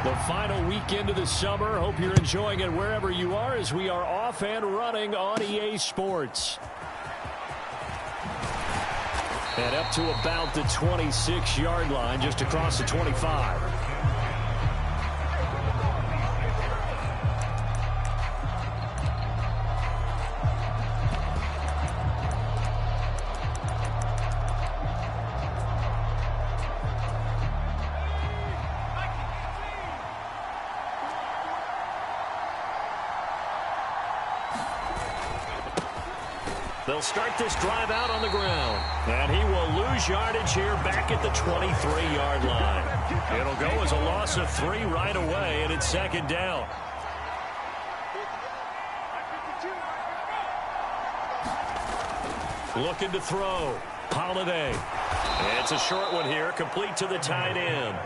The final weekend of the summer. Hope you're enjoying it wherever you are as we are off and running on EA Sports. And up to about the 26-yard line, just across the 25. They'll start this drive out on the ground. And he will lose yardage here back at the 23-yard line. It'll go as a loss of 3 right away, and it's second down. Looking to throw. Holiday. It's a short one here, complete to the tight end.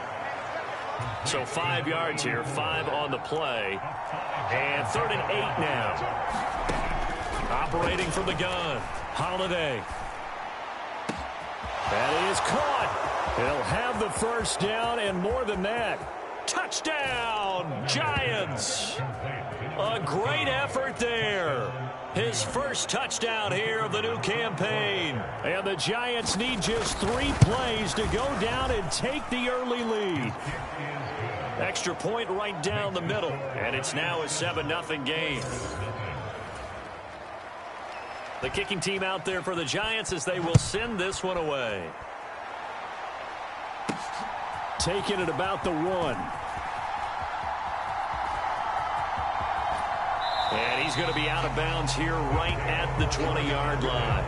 So 5 yards here, 5 on the play. And 3rd and 8 now. Operating from the gun. Holiday. That is caught. He'll have the first down and more than that. Touchdown, Giants. A great effort there. His first touchdown here of the new campaign. And the Giants need just 3 plays to go down and take the early lead. Extra point right down the middle. And it's now a 7-0 game. The kicking team out there for the Giants as they will send this one away. Taking it about the 1. And he's going to be out of bounds here right at the 20-yard line.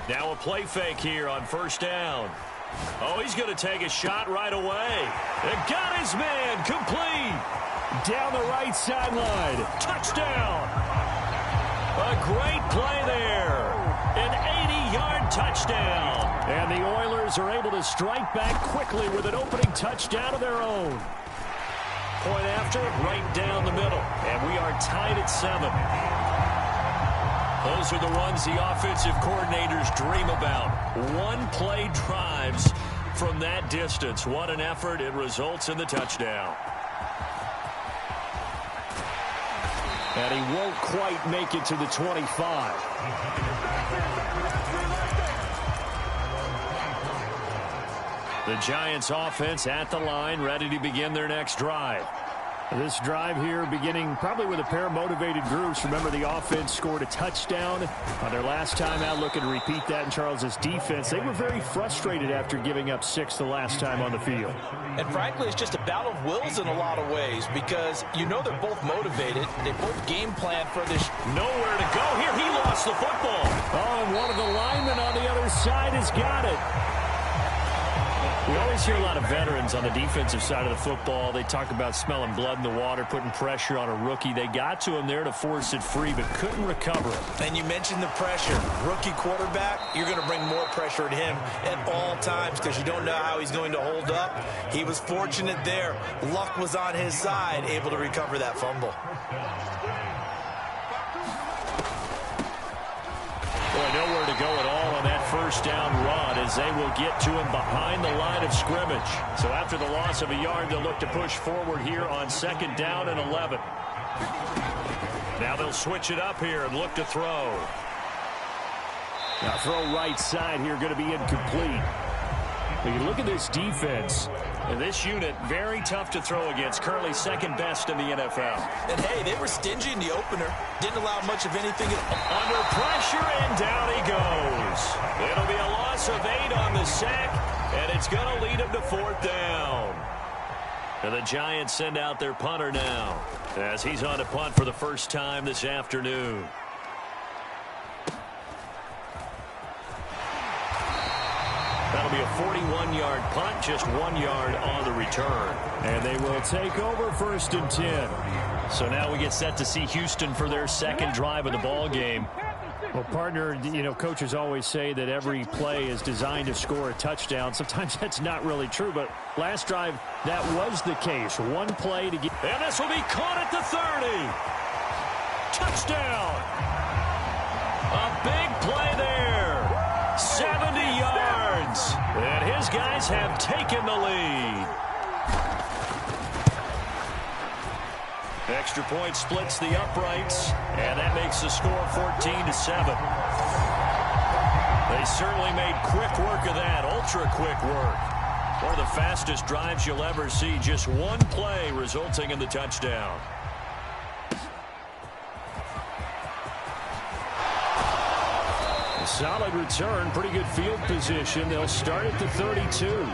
Now a play fake here on first down. Oh, he's going to take a shot right away. And got his man complete. Down the right sideline. Touchdown. A great play there. An 80-yard touchdown. And the Oilers are able to strike back quickly with an opening touchdown of their own. Point after, right down the middle. And we are tied at 7. Those are the ones the offensive coordinators dream about. One-play drives from that distance. What an effort. It results in the touchdown. And he won't quite make it to the 25. The Giants offense at the line, ready to begin their next drive. This drive here beginning probably with a pair of motivated groups. Remember, the offense scored a touchdown on their last time out. Looking to repeat that in Charles's defense. They were very frustrated after giving up 6 the last time on the field. And frankly, it's just a battle of wills in a lot of ways because you know they're both motivated. They both game plan for this. Nowhere to go here. He lost the football. Oh, and one of the linemen on the other side has got it. We always hear a lot of veterans on the defensive side of the football. They talk about smelling blood in the water, putting pressure on a rookie. They got to him there to force it free, but couldn't recover it. And you mentioned the pressure. Rookie quarterback, you're going to bring more pressure at him at all times because you don't know how he's going to hold up. He was fortunate there. Luck was on his side, able to recover that fumble. Boy, nowhere to go at all on that first down run as they will get to him behind the line of scrimmage. So after the loss of a yard, they'll look to push forward here on 2nd down and 11. Now they'll switch it up here and look to throw. Now throw right side here, going to be incomplete. When you look at this defense, and this unit, very tough to throw against. Currently 2nd best in the NFL. And hey, they were stingy in the opener. Didn't allow much of anything. Under pressure, and down he goes. It'll be a loss of 8 on the sack, and it's going to lead him to 4th down. And the Giants send out their punter now as he's on to punt for the first time this afternoon. That'll be a 41-yard punt, just 1 yard on the return. And they will take over 1st and 10. So now we get set to see Houston for their second drive of the ball game. Well, partner, coaches always say that every play is designed to score a touchdown. Sometimes that's not really true, but last drive, that was the case. One play to get... And this will be caught at the 30. Touchdown. A big play there. 70 yards. And his guys have taken the lead. Extra point splits the uprights, and that makes the score 14-7. They certainly made quick work of that, ultra-quick work. One of the fastest drives you'll ever see, just one play resulting in the touchdown. A solid return, pretty good field position. They'll start at the 32.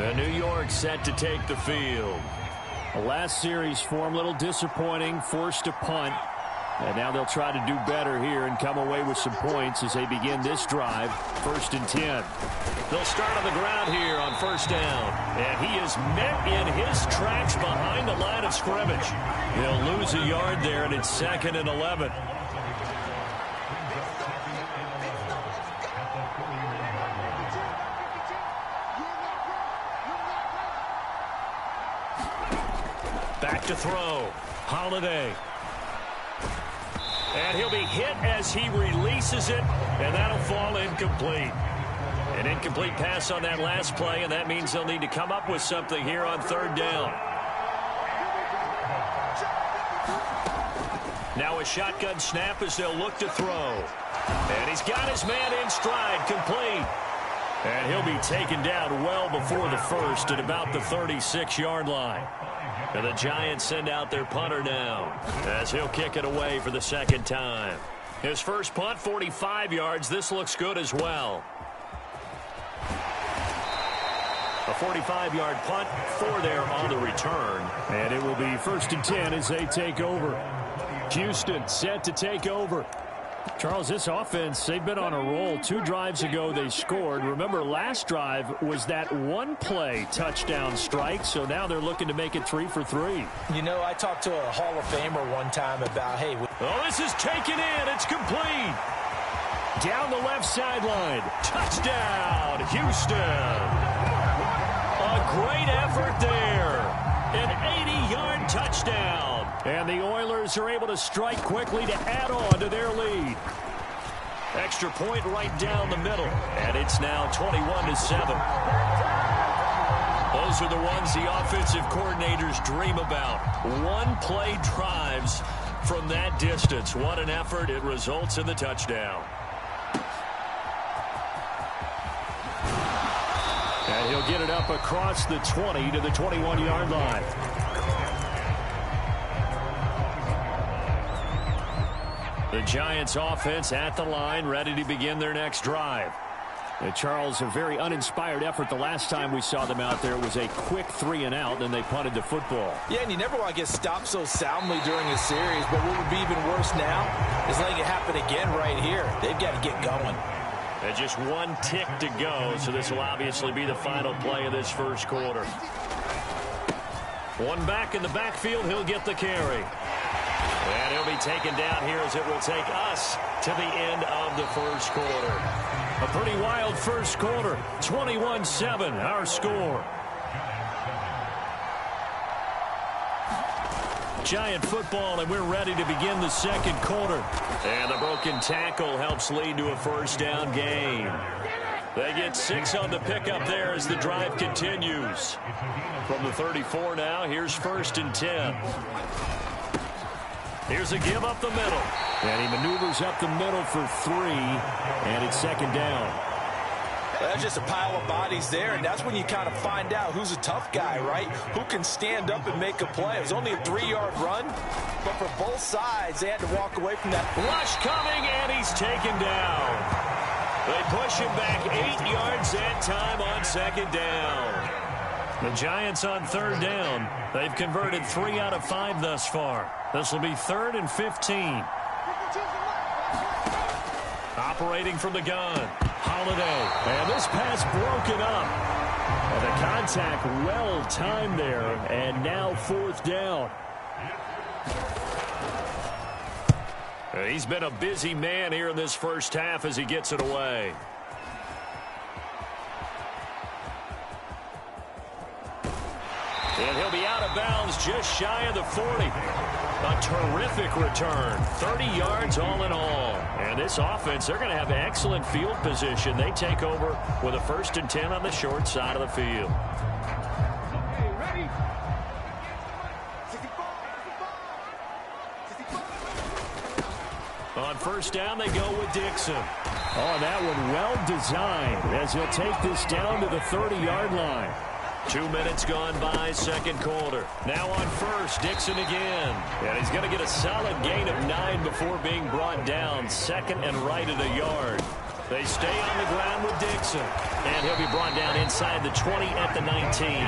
And New York set to take the field. The last series form, a little disappointing, forced to punt. And now they'll try to do better here and come away with some points as they begin this drive, 1st and 10. They'll start on the ground here on 1st down. And he is met in his tracks behind the line of scrimmage. He'll lose a yard there, and it's 2nd and 11. Back to throw. Holiday. And he'll be hit as he releases it, and that'll fall incomplete. An incomplete pass on that last play, and that means they'll need to come up with something here on 3rd down. Now a shotgun snap as they'll look to throw. And he's got his man in stride, complete. And he'll be taken down well before the first at about the 36-yard line. And the Giants send out their punter now as he'll kick it away for the 2nd time. His first punt, 45 yards. This looks good as well. A 45-yard punt, 4 there on the return. And it will be 1st and 10 as they take over. Houston set to take over. Charles, this offense, they've been on a roll. 2 drives ago, they scored. Remember, last drive was that one-play touchdown strike, so now they're looking to make it 3 for 3. I talked to a Hall of Famer one time about, hey... Oh, this is taken in. It's complete. Down the left sideline. Touchdown, Houston. A great effort there. An 80-yard touchdown. And the Oilers are able to strike quickly to add on to their lead. Extra point right down the middle. And it's now 21-7. Those are the ones the offensive coordinators dream about. One-play drives from that distance. What an effort. It results in the touchdown. And he'll get it up across the 20 to the 21-yard line. The Giants offense at the line, ready to begin their next drive. And Charles, a very uninspired effort the last time we saw them out there. It was a quick 3-and-out, and they punted the football. Yeah, and you never want to get stopped so soundly during a series, but what would be even worse now is letting it happen again right here. They've got to get going. And just one tick to go, so this will obviously be the final play of this first quarter. One back in the backfield, he'll get the carry. And he'll be taken down here as it will take us to the end of the first quarter. A pretty wild first quarter. 21-7, our score. Giant football, and we're ready to begin the second quarter. And the broken tackle helps lead to a first down gain. They get 6 on the pickup there as the drive continues. From the 34 now, here's 1st and 10. Here's a give up the middle. And he maneuvers up the middle for 3, and it's 2nd down. That's just a pile of bodies there, and that's when you kind of find out who's a tough guy, right? Who can stand up and make a play. It was only a 3-yard run, but for both sides, they had to walk away from that. Rush coming, and he's taken down. They push him back 8 yards that time on 2nd down. The Giants on 3rd down. They've converted 3 out of 5 thus far. This will be 3rd and 15. Operating from the gun. Holiday. And this pass broken up. And the contact well timed there. And now 4th down. And he's been a busy man here in this first half as he gets it away. And he'll be out of bounds just shy of the 40. A terrific return. 30 yards all in all. And this offense, they're going to have excellent field position. They take over with a 1st and 10 on the short side of the field. On 1st down, they go with Dixon. Oh, that one well designed as he'll take this down to the 30-yard line. 2 minutes gone by, second quarter. Now on 1st, Dixon again. And he's going to get a solid gain of 9 before being brought down. 2nd and right at a yard. They stay on the ground with Dixon. And he'll be brought down inside the 20 at the 19.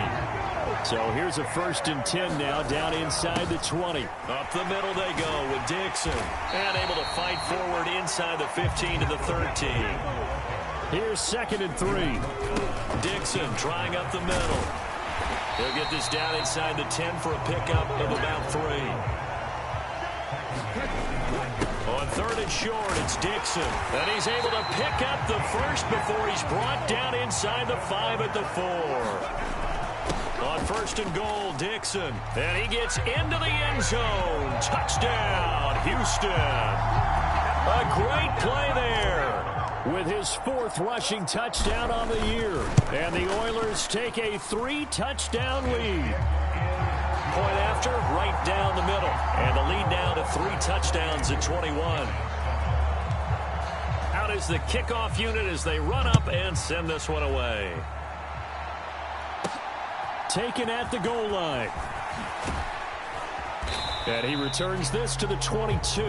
So here's a 1st and 10 now, down inside the 20. Up the middle they go with Dixon. And able to fight forward inside the 15 to the 13. Here's 2nd and 3. Dixon trying up the middle. He'll get this down inside the 10 for a pickup of about 3. On 3rd and short, it's Dixon. And he's able to pick up the first before he's brought down inside the 5 at the 4. On 1st and goal, Dixon. And he gets into the end zone. Touchdown, Houston. A great play there with his 4th rushing touchdown on the year. And the Oilers take a 3-touchdown lead. Point after, right down the middle. And the lead now to 3 touchdowns at 21. Out is the kickoff unit as they run up and send this one away. Taken at the goal line. And he returns this to the 22.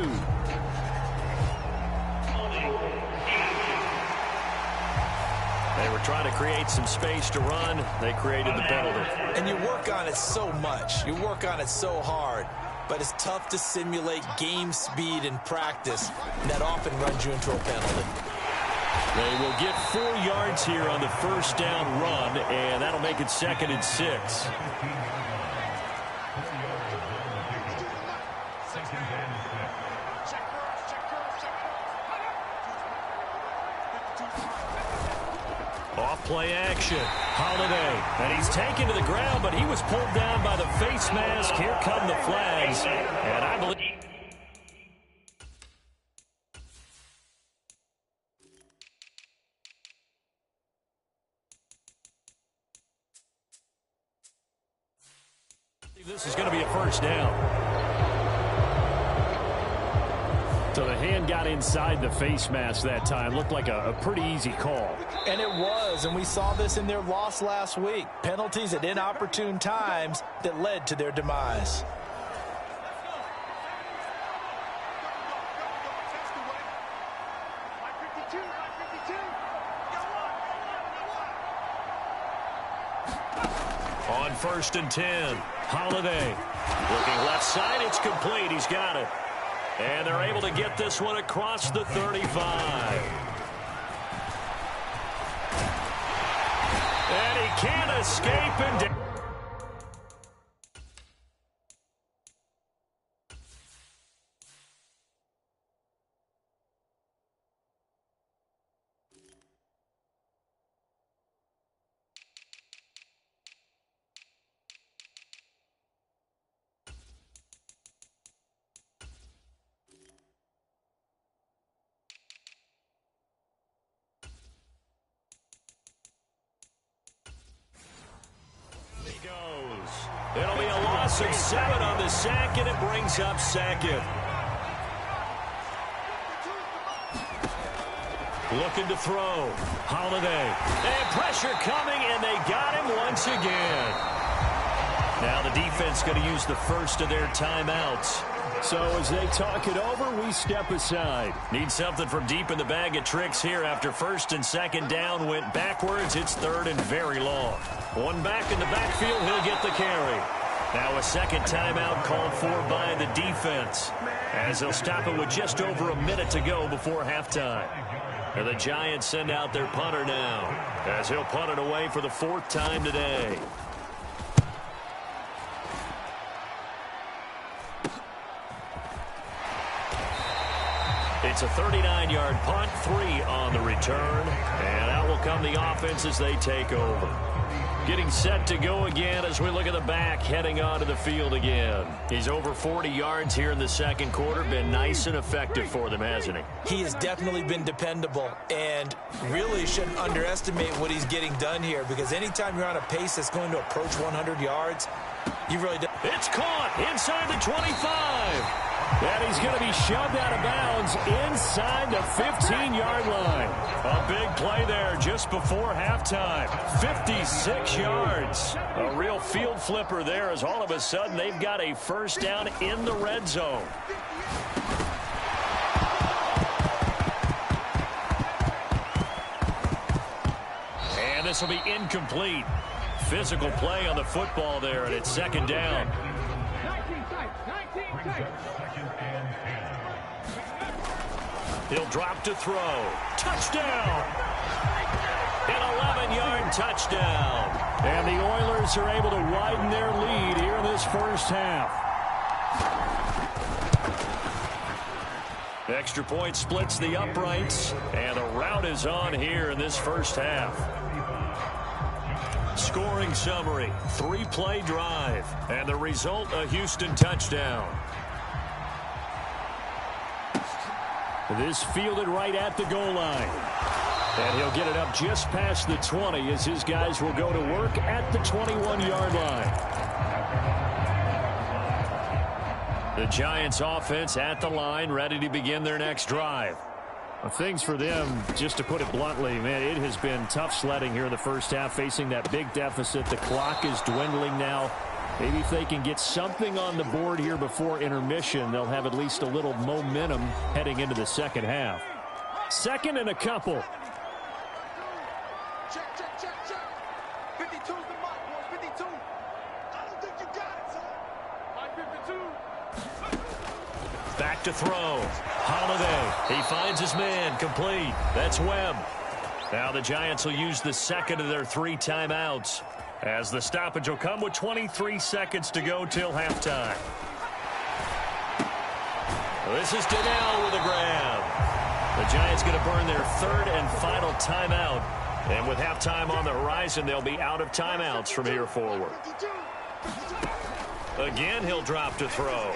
They were trying to create some space to run. They created the penalty. And you work on it so much. You work on it so hard. But it's tough to simulate game speed in practice. And that often runs you into a penalty. They will get 4 yards here on the 1st down run, and that'll make it 2nd and 6. Off play action. Holiday. And he's taken to the ground, but he was pulled down by the face mask. Here come the flags. And I believe... This is going to be a 1st down. So the hand got inside the face mask that time. Looked like a pretty easy call. And it was, and we saw this in their loss last week. Penalties at inopportune times that led to their demise. On 1st and 10, Holiday. Looking left side, it's complete. He's got it. And they're able to get this one across the 35. And he can't escape and... It'll be a loss of 7 on the sack, and it brings up 2nd. Looking to throw. Holiday. And pressure coming, and they got him once again. Now the defense going to use the first of their timeouts. So as they talk it over, we step aside. Need something from deep in the bag of tricks here. After 1st and 2nd down went backwards, it's 3rd and very long. One back in the backfield, he'll get the carry. Now a 2nd timeout called for by the defense, as they'll stop it with just over a minute to go before halftime. And the Giants send out their punter now, as he'll punt it away for the 4th time today. It's a 39-yard punt, 3 on the return, and out will come the offense as they take over. Getting set to go again as we look at the back, heading onto the field again. He's over 40 yards here in the second quarter. Been nice and effective for them, hasn't he? He has definitely been dependable, and really shouldn't underestimate what he's getting done here, because anytime you're on a pace that's going to approach 100 yards, you really do. It's caught inside the 25. And he's going to be shoved out of bounds inside the 15-yard line. A big play there just before halftime. 56 yards. A real field flipper there as all of a sudden they've got a first down in the red zone. And this will be incomplete. Physical play on the football there, and it's second down. He'll drop to throw. Touchdown! An 11-yard touchdown. And the Oilers are able to widen their lead here in this first half. Extra point splits the uprights, and the route is on here in this first half. Scoring summary, 3-play drive, and the result, a Houston touchdown. This fielded right at the goal line. And he'll get it up just past the 20 as his guys will go to work at the 21-yard line. The Giants offense at the line, ready to begin their next drive. Well, things for them, just to put it bluntly, man, it has been tough sledding here in the first half, facing that big deficit. The clock is dwindling now. Maybe if they can get something on the board here before intermission, they'll have at least a little momentum heading into the second half. Second and a couple. Check. 52's the mark, boys. 52. I don't think you got it, son. My 52. Back to throw. Holiday. He finds his man. Complete. That's Webb. Now the Giants will use the second of their 3 timeouts, as the stoppage will come with 23 seconds to go till halftime. This is Donnell with a grab. The Giants going to burn their 3rd and final timeout. And with halftime on the horizon, they'll be out of timeouts from here forward. Again, he'll drop to throw.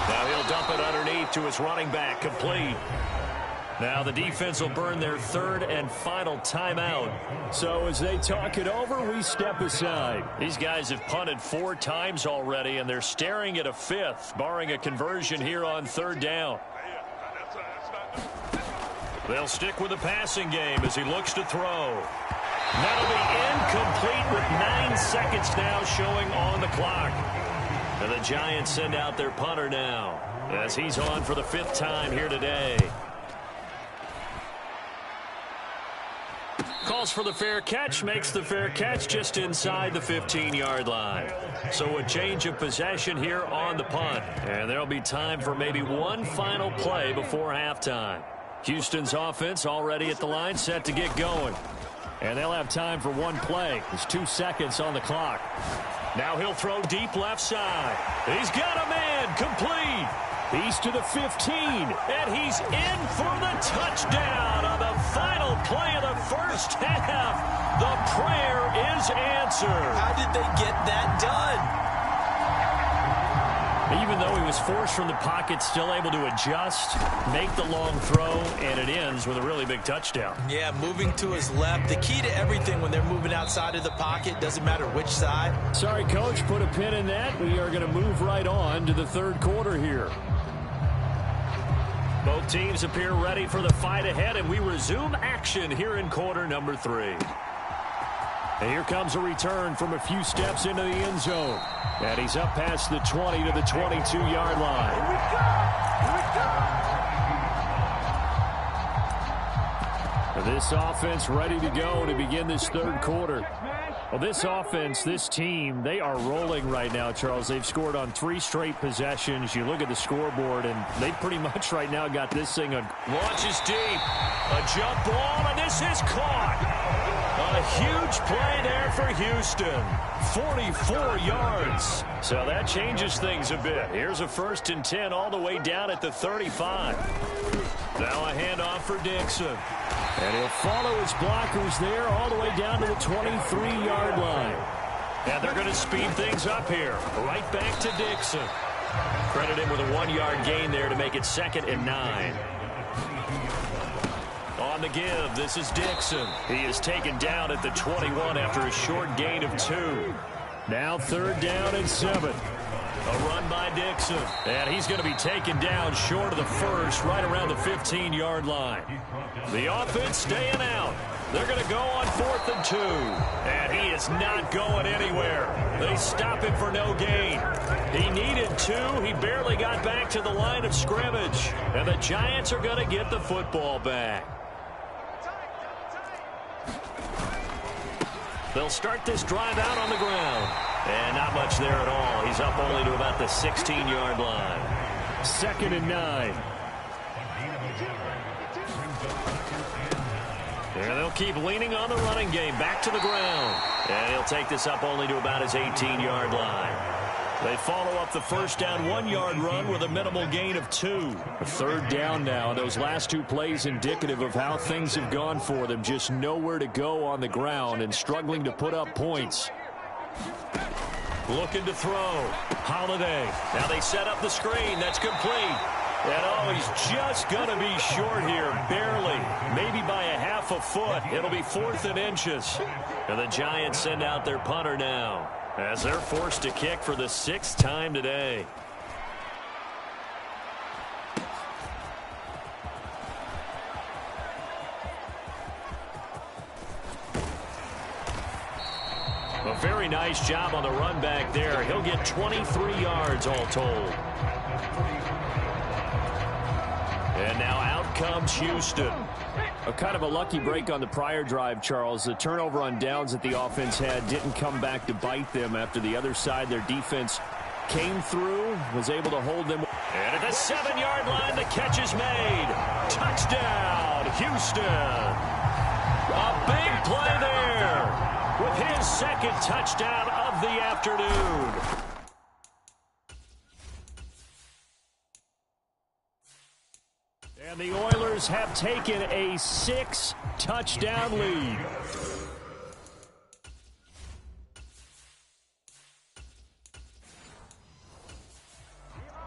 Now he'll dump it underneath to his running back. Complete. Now the defense will burn their 3rd and final timeout. So as they talk it over, we step aside. These guys have punted 4 times already, and they're staring at a 5th, barring a conversion here on 3rd down. They'll stick with the passing game as he looks to throw. That'll be incomplete with 9 seconds now showing on the clock. And the Giants send out their punter now as he's on for the 5th time here today. Calls for the fair catch, makes the fair catch just inside the 15-yard line. So a change of possession here on the punt. And there'll be time for maybe one final play before halftime. Houston's offense already at the line, set to get going. And they'll have time for one play. There's 2 seconds on the clock. Now he'll throw deep left side. He's got a man, complete. He's to the 15, and he's in for the touchdown on the final play of the first half. The prayer is answered. How did they get that done? Even though he was forced from the pocket, still able to adjust, make the long throw, and it ends with a really big touchdown. Yeah, moving to his left. The key to everything when they're moving outside of the pocket, doesn't matter which side. Sorry, Coach, put a pin in that. We are going to move right on to the 3rd quarter here. Both teams appear ready for the fight ahead, and we resume action here in quarter number 3. And here comes a return from a few steps into the end zone. And he's up past the 20 to the 22-yard line. Here we go. This offense ready to go to begin this 3rd quarter. Well, this offense, this team, they are rolling right now, Charles. They've scored on 3 straight possessions. You look at the scoreboard, and they pretty much right now got this thing on. Launches deep. A jump ball, and this is caught. A huge play there for Houston. 44 yards. So that changes things a bit. Here's a 1st and 10 all the way down at the 35. Now a handoff for Dixon. And he'll follow his blockers there all the way down to the 23-yard line. And they're going to speed things up here. Right back to Dixon. Credit him with a 1-yard gain there to make it 2nd and 9. On the give, this is Dixon. He is taken down at the 21 after a short gain of 2. Now 3rd down and 7. A run by Dixon. And he's going to be taken down short of the first, right around the 15-yard line. The offense staying out. They're going to go on 4th and 2. And he is not going anywhere. They stop him for no gain. He needed 2. He barely got back to the line of scrimmage. And the Giants are going to get the football back. They'll start this drive out on the ground. And not much there at all. He's up only to about the 16-yard line. 2nd and 9. And they'll keep leaning on the running game. Back to the ground. And he'll take this up only to about his 18-yard line. They follow up the 1st down 1-yard run with a minimal gain of 2. A 3rd down now. Those last 2 plays indicative of how things have gone for them. Just nowhere to go on the ground and struggling to put up points. Looking to throw. Holiday. Now they set up the screen. That's complete. And oh, he's just going to be short here. Barely. Maybe by a half a foot. It'll be 4th and inches. And the Giants send out their punter now, as they're forced to kick for the 6th time today. A very nice job on the run back there. He'll get 23 yards all told. And now out comes Houston. A kind of a lucky break on the prior drive, Charles. The turnover on downs that the offense had didn't come back to bite them after the other side. Their defense came through, was able to hold them. And at the 7-yard line, the catch is made. Touchdown, Houston. A big play there with his 2nd touchdown of the afternoon. And the Oilers have taken a 6-touchdown lead.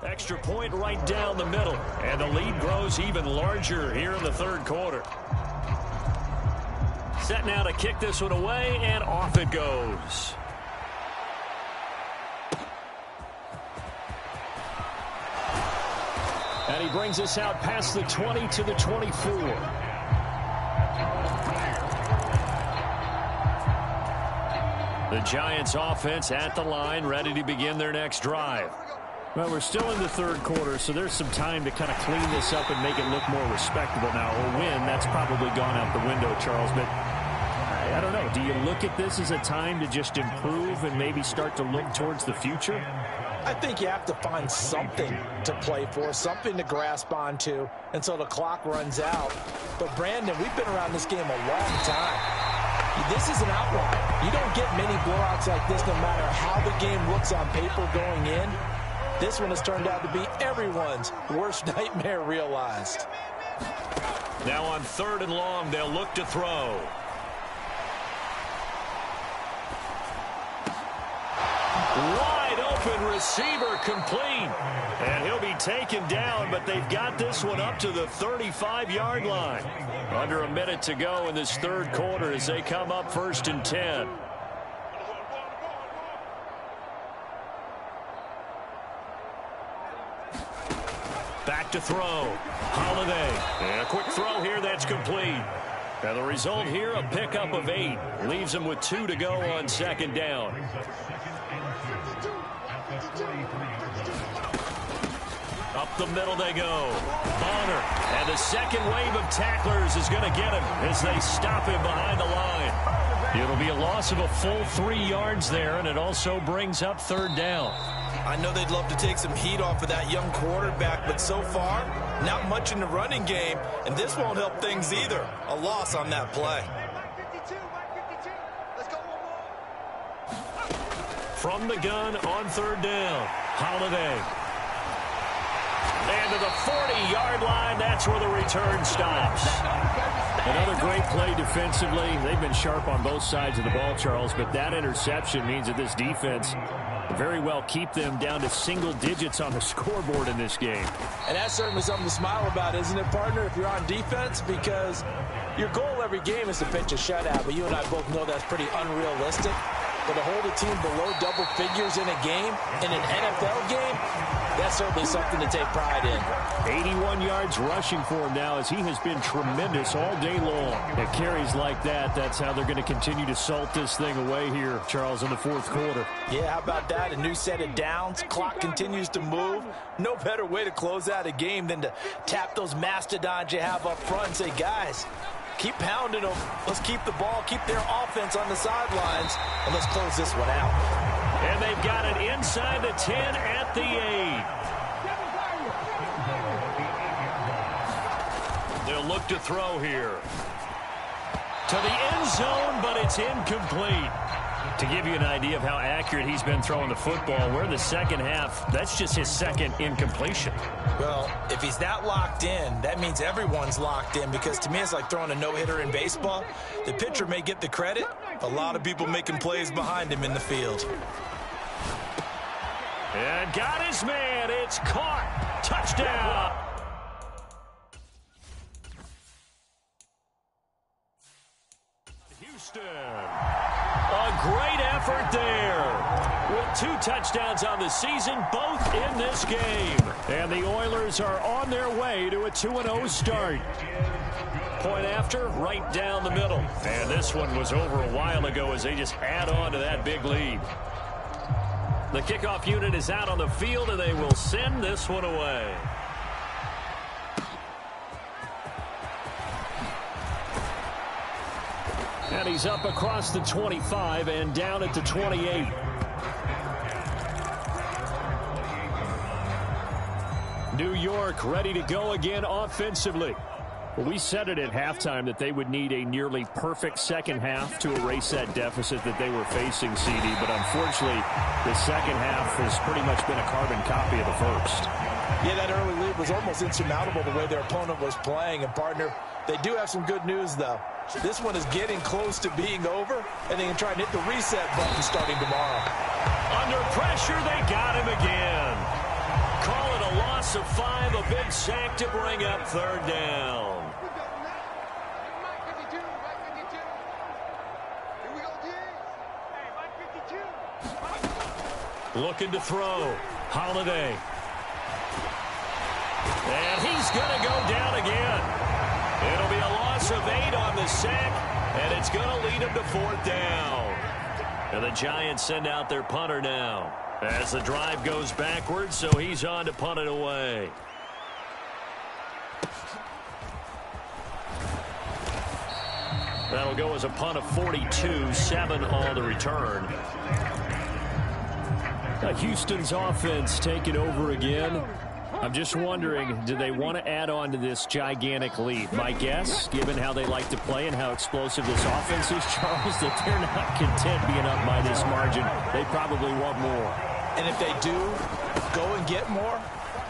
Extra point right down the middle. And the lead grows even larger here in the 3rd quarter. Set now to kick this one away, and off it goes. And he brings us out past the 20 to the 24. The Giants offense at the line, ready to begin their next drive. Well, we're still in the 3rd quarter, so there's some time to kind of clean this up and make it look more respectable. Now, a win, that's probably gone out the window, Charles, but I don't know. Do you look at this as a time to just improve and maybe start to look towards the future? I think you have to find something to play for, something to grasp onto until the clock runs out. But, Brandon, we've been around this game a long time. This is an outlier. You don't get many blowouts like this no matter how the game looks on paper going in. This one has turned out to be everyone's worst nightmare realized. Now on 3rd and long, they'll look to throw. Wide open receiver complete. And he'll be taken down, but they've got this one up to the 35-yard line. Under a minute to go in this 3rd quarter as they come up 1st and 10. Back to throw. Holiday. And a quick throw here that's complete. And the result here, a pickup of 8. Leaves them with 2 to go on 2nd down. Up the middle they go. Bonner. And the second wave of tacklers is going to get him as they stop him behind the line. It'll be a loss of a full 3 yards there, and it also brings up 3rd down. I know they'd love to take some heat off of that young quarterback, but so far, not much in the running game, and this won't help things either. A loss on that play. from the gun on third down. Holiday. And to the 40-yard line, that's where the return stops. Another great play defensively. They've been sharp on both sides of the ball, Charles, but that interception means that this defense very well keep them down to single digits on the scoreboard in this game. And that's certainly something to smile about, isn't it, partner, if you're on defense? Because your goal every game is to pitch a shutout, but you and I both know that's pretty unrealistic. But to hold a team below double figures in a game, in an NFL game, that's certainly something to take pride in. 81 yards rushing for him now as he has been tremendous all day long. At carries like that, that's how they're going to continue to salt this thing away here, Charles, in the fourth quarter. Yeah, how about that? A new set of downs. Clock continues to move. No better way to close out a game than to tap those mastodons you have up front and say, guys, keep pounding them. Let's keep the ball, keep their offense on the sidelines, and let's close this one out. And they've got it inside the 10 at the 8. They'll look to throw here. To the end zone, but it's incomplete. To give you an idea of how accurate he's been throwing the football, we're in the second half. That's just his second incompletion. Well, if he's that locked in, that means everyone's locked in, because to me it's like throwing a no-hitter in baseball. The pitcher may get the credit, a lot of people making plays behind him in the field. And got his man. It's caught. Touchdown. Houston. A great effort there. With 2 touchdowns on the season, both in this game. And the Oilers are on their way to a 2-0 start. Point after, right down the middle. And this one was over a while ago as they just add on to that big lead. The kickoff unit is out on the field, and they will send this one away. And he's up across the 25 and down at the 28. New York ready to go again offensively. Well, we said it at halftime that they would need a nearly perfect second half to erase that deficit that they were facing, CD. But unfortunately, the second half has pretty much been a carbon copy of the first. Yeah, that early lead was almost insurmountable the way their opponent was playing. And, partner, they do have some good news, though. This one is getting close to being over, and they can try and hit the reset button starting tomorrow. Under pressure, they got him again. Call it a loss of 5, a big sack to bring up third down. Looking to throw. Holiday. And he's going to go down again. It'll be a loss of 8 on the sack, and it's going to lead him to fourth down. And the Giants send out their punter now as the drive goes backwards, so he's on to punt it away. That'll go as a punt of 42, 7 on the return. Houston's offense taking over again. I'm just wondering, do they want to add on to this gigantic lead? My guess, given how they like to play and how explosive this offense is, Charles, that they're not content being up by this margin. They probably want more. And if they do go and get more,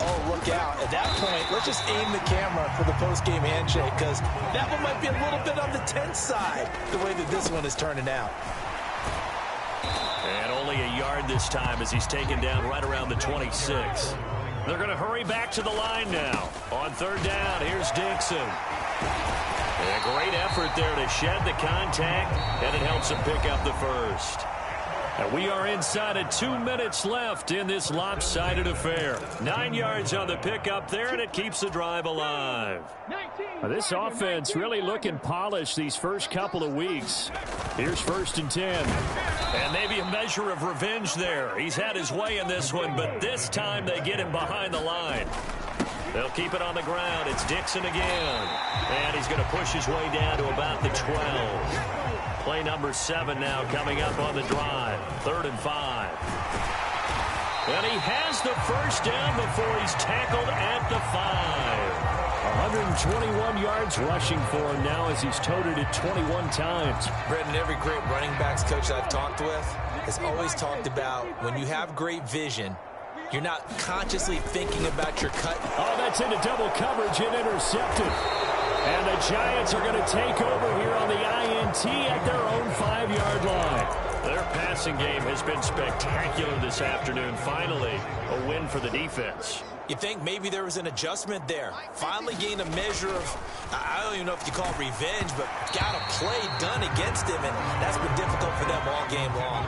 oh, look out. At that point, let's just aim the camera for the post-game handshake, because that one might be a little bit on the tense side, the way that this one is turning out. And only a yard this time as he's taken down right around the 26. They're going to hurry back to the line now. On third down, here's Dixon. And a great effort there to shed the contact, and it helps him pick up the first. And we are inside of 2 minutes left in this lopsided affair. 9 yards on the pickup there, and it keeps the drive alive. This offense really looking polished these first couple of weeks. Here's 1st and 10. And maybe a measure of revenge there. He's had his way in this one, but this time they get him behind the line. They'll keep it on the ground. It's Dixon again. And he's going to push his way down to about the 12. Play number 7 now coming up on the drive. 3rd and 5. And he has the first down before he's tackled at the 5. 121 yards rushing for him now as he's toted it 21 times. Brendan, every great running backs coach I've talked with has always talked about when you have great vision, you're not consciously thinking about your cut. Oh, that's into double coverage and intercepted. And the Giants are going to take over here on the INT at their own 5-yard line. Their passing game has been spectacular this afternoon. Finally, a win for the defense. You think maybe there was an adjustment there. Finally gained a measure of, I don't even know if you call it revenge, but got a play done against him, and that's been difficult for them all game long.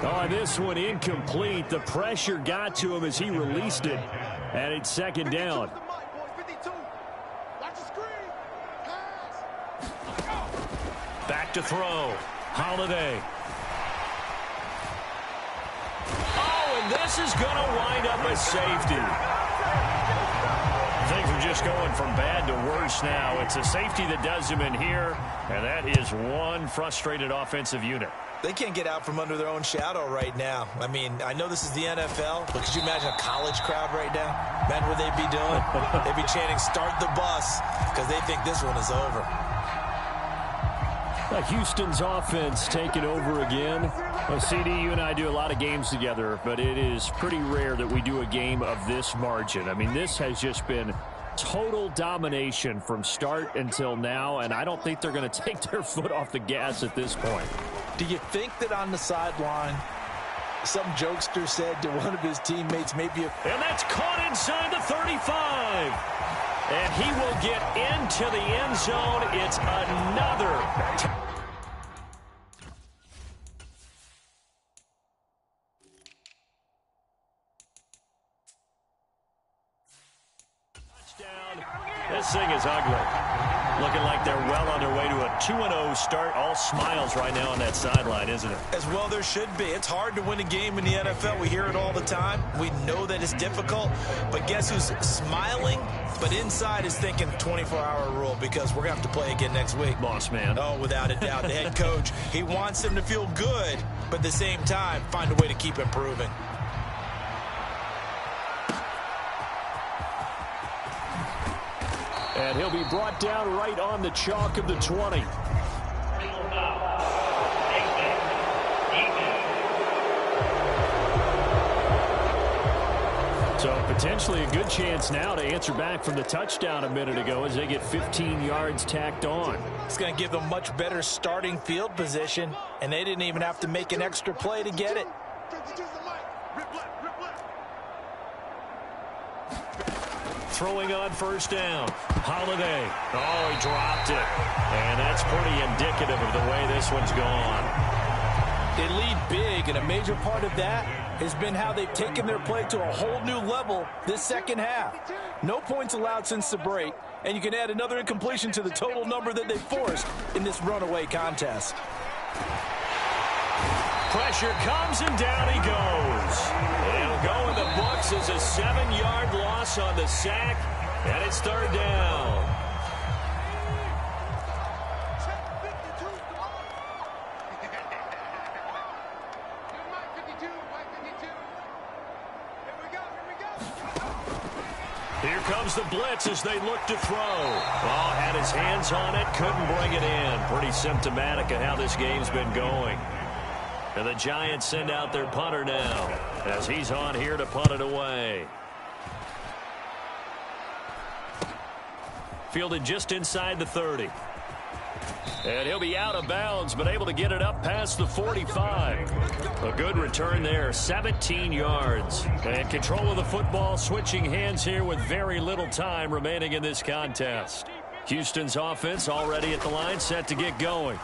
Oh, this one incomplete. The pressure got to him as he released it, and it's second down. Back to throw. Holiday. Oh, and this is going to wind up a safety. Things are just going from bad to worse now. It's a safety that does him in here, and that is one frustrated offensive unit. They can't get out from under their own shadow right now. I mean, I know this is the NFL, but could you imagine a college crowd right now? Man, what they'd be doing? They'd be chanting, "Start the bus," because they think this one is over. Houston's offense taking over again. Well, CD, you and I do a lot of games together, but it is pretty rare that we do a game of this margin. I mean, this has just been total domination from start until now, and I don't think they're going to take their foot off the gas at this point. Do you think that on the sideline, some jokester said to one of his teammates, maybe and that's caught inside the 35. And he will get into the end zone. It's another touchdown. This thing is ugly. Looking like they're well on their way to a 2-0 start. All smiles right now on that sideline, isn't it? As well there should be. It's hard to win a game in the NFL. We hear it all the time. We know that it's difficult. But guess who's smiling? But inside is thinking 24-hour rule, because we're going to have to play again next week. Boss man. Oh, without a doubt. The head coach, he wants them to feel good, but at the same time, find a way to keep improving. And he'll be brought down right on the chalk of the 20. So potentially a good chance now to answer back from the touchdown a minute ago as they get 15 yards tacked on. it's going to give them much better starting field position, and they didn't even have to make an extra play to get it. Throwing on first down. Holiday. Oh, he dropped it. And that's pretty indicative of the way this one's gone. They lead big, and a major part of that has been how they've taken their play to a whole new level this second half. No points allowed since the break, and you can add another incompletion to the total number that they forced in this runaway contest. Pressure comes, and down he goes. It'll go in the books as a 7-yard loss on the sack, and it's third down. Here comes the blitz as they look to throw. Oh, had his hands on it, couldn't bring it in. Pretty symptomatic of how this game's been going. And the Giants send out their punter now as he's on here to punt it away. Fielded just inside the 30. And he'll be out of bounds, but able to get it up past the 45. A good return there, 17 yards. And control of the football, switching hands here with very little time remaining in this contest. Houston's offense already at the line, set to get going.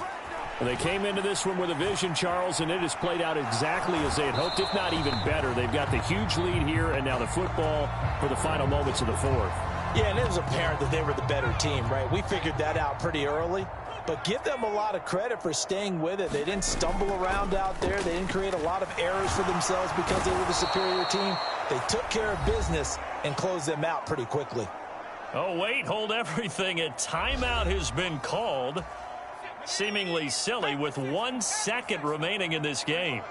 Well, they came into this one with a vision, Charles, and it has played out exactly as they had hoped, if not even better. They've got the huge lead here, and now the football for the final moments of the fourth. Yeah, and it was apparent that they were the better team, right? We figured that out pretty early. But give them a lot of credit for staying with it. They didn't stumble around out there. They didn't create a lot of errors for themselves because they were the superior team. They took care of business and closed them out pretty quickly. Oh, wait, hold everything. A timeout has been called. Seemingly silly with 1 second remaining in this game.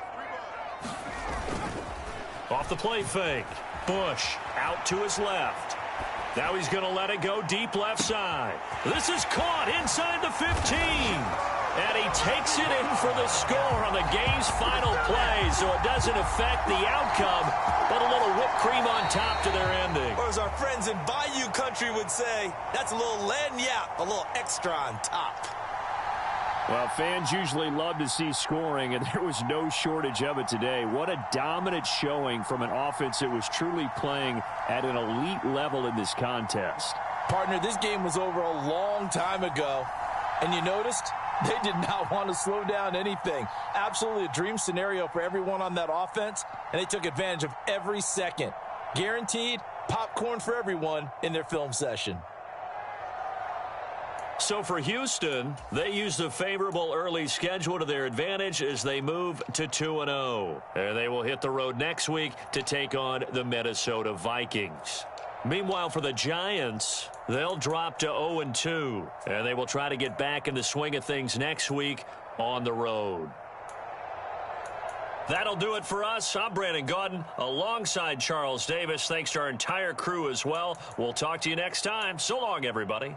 Off the play fake. Bush out to his left. Now he's going to let it go deep left side. This is caught inside the 15. And he takes it in for the score on the game's final play, so it doesn't affect the outcome, but a little whipped cream on top to their ending. Or as our friends in Bayou Country would say, that's a little lagniappe, a little extra on top. Well, fans usually love to see scoring, and there was no shortage of it today. What a dominant showing from an offense that was truly playing at an elite level in this contest. Partner, this game was over a long time ago, and you noticed they did not want to slow down anything. Absolutely a dream scenario for everyone on that offense, and they took advantage of every second. Guaranteed popcorn for everyone in their film session. So for Houston, they used a favorable early schedule to their advantage as they move to 2-0. And they will hit the road next week to take on the Minnesota Vikings. Meanwhile, for the Giants, they'll drop to 0-2. And they will try to get back in the swing of things next week on the road. That'll do it for us. I'm Brandon Gaudin alongside Charles Davis. Thanks to our entire crew as well. We'll talk to you next time. So long, everybody.